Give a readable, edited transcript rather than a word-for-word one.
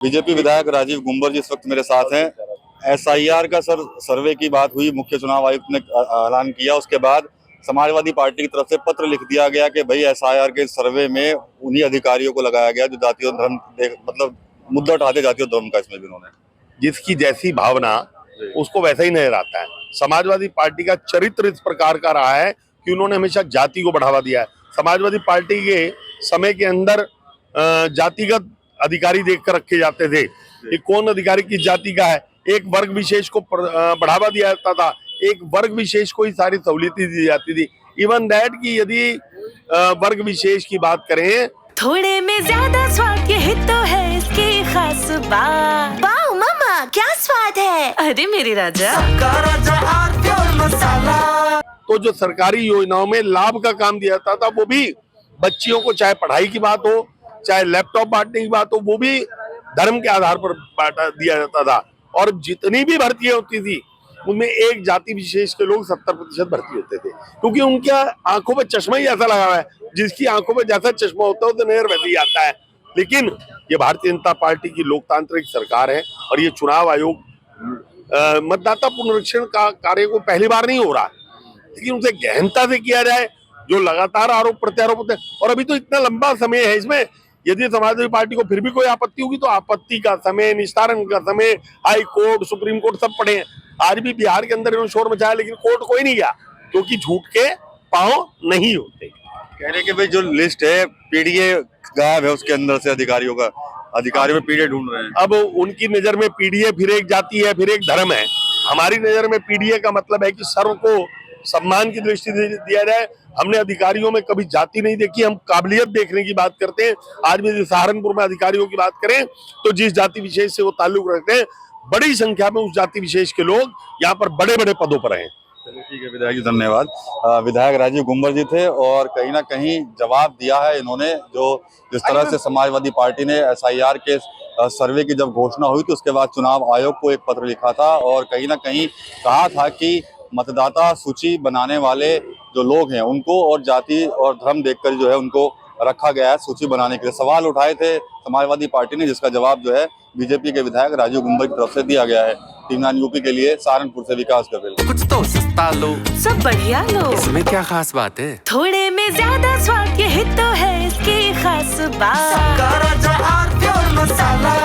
BJP विधायक राजीव गुंबर जी इस वक्त मेरे साथ हैं। एसआईआर का सर्वे की बात हुई, मुख्य चुनाव आयुक्त ने ऐलान किया। उसके बाद समाजवादी पार्टी की तरफ से पत्र लिख दिया गया कि भाई एसआईआर के सर्वे में उन्हीं अधिकारियों को लगाया गया जो जाति और धर्म मतलब मुद्दा उठाते जाति और धर्म का। इसमें भी उन्होंने जिसकी जैसी भावना उसको वैसा ही नजर आता है। समाजवादी पार्टी का चरित्र इस प्रकार का रहा है कि उन्होंने हमेशा जाति को बढ़ावा दिया है। समाजवादी पार्टी के समय के अंदर जातिगत अधिकारी देखकर रखे जाते थे कि कौन अधिकारी किस जाति का है। एक वर्ग विशेष को बढ़ावा दिया जाता था, एक वर्ग विशेष को ही सारी सहूलियतें दी जाती थी। इवन दैट कि यदि वर्ग विशेष की बात करें, थोड़े में ज्यादा स्वाद ये तो है इसकी खास बात। वाओ मामा, क्या स्वाद है। अरे मेरे राजा, मसाला। तो जो सरकारी योजनाओं में लाभ का काम दिया जाता था वो भी बच्चियों को, चाहे पढ़ाई की बात हो चाहे लैपटॉप बांटने की बात हो, वो भी धर्म के आधार पर बांटा दिया जाता था। और जितनी भी भर्तियां होती थी उनमें एक जाति विशेष के लोग 70% भर्ती होते थे, क्योंकि उनके आंखों में चश्मा ही ऐसा लगा हुआ है। जिसकी आंखों में जैसा चश्मा होता है तो नजर वैसे ही आता है। लेकिन ये भारतीय जनता पार्टी की लोकतांत्रिक सरकार है और ये चुनाव आयोग मतदाता पुनरीक्षण का कार्य को पहली बार नहीं हो रहा, लेकिन उसे गहनता से किया जाए। जो लगातार आरोप प्रत्यारोप होते हैं, और अभी तो इतना लंबा समय है इसमें, यदि समाजवादी पार्टी को फिर भी कोई आपत्ति होगी तो आपत्ति का समय, निस्तारण का समय, हाई कोर्ट, सुप्रीम कोर्ट सब पड़े हैं। आज भी बिहार के अंदर इन्होंने शोर मचाया, लेकिन कोर्ट कोई नहीं गया, क्योंकि झूठ के पांव नहीं होते। कह रहे कि भाई जो लिस्ट है पीडीए गायब है, उसके अंदर से अधिकारियों में पीडीए ढूंढ रहे हैं। अब उनकी नजर में पीडीए फिर एक जाति है, फिर एक धर्म है। हमारी नजर में पीडीए का मतलब है कि सर्व को सम्मान की दृष्टि से दिया जाए। हमने अधिकारियों में कभी जाति नहीं देखी, हम काबिलियत देखने की बात करते हैं। आज भी सहारनपुर में अधिकारियों की बात करें तो जिस जाति विशेष से वो ताल्लुक रखते हैं, बड़ी संख्या में उस जाति विशेष के लोग यहाँ पर बड़े बड़े पदों पर हैं। चलिए ठीक है विधायक जी, धन्यवाद। विधायक राजीव गुंबर जी थे और कहीं ना कहीं जवाब दिया है इन्होंने। जो जिस तरह से समाजवादी पार्टी ने एसआईआर के सर्वे की जब घोषणा हुई तो उसके बाद चुनाव आयोग को एक पत्र लिखा था और कहीं ना कहीं कहा था कि मतदाता सूची बनाने वाले जो लोग हैं उनको और जाति और धर्म देखकर जो है उनको रखा गया है सूची बनाने के लिए। सवाल उठाए थे समाजवादी पार्टी ने, जिसका जवाब जो है बीजेपी के विधायक राजीव गुंबर की तरफ से दिया गया है। टीम 9 यूपी के लिए सहारनपुर से विकास कर कुछ तो सस्ता लो, सब बढ़िया लो, इसमें क्या खास बात है। थोड़े में ज्यादा स्वाद ये तो है इसकी खास बात। मसाला।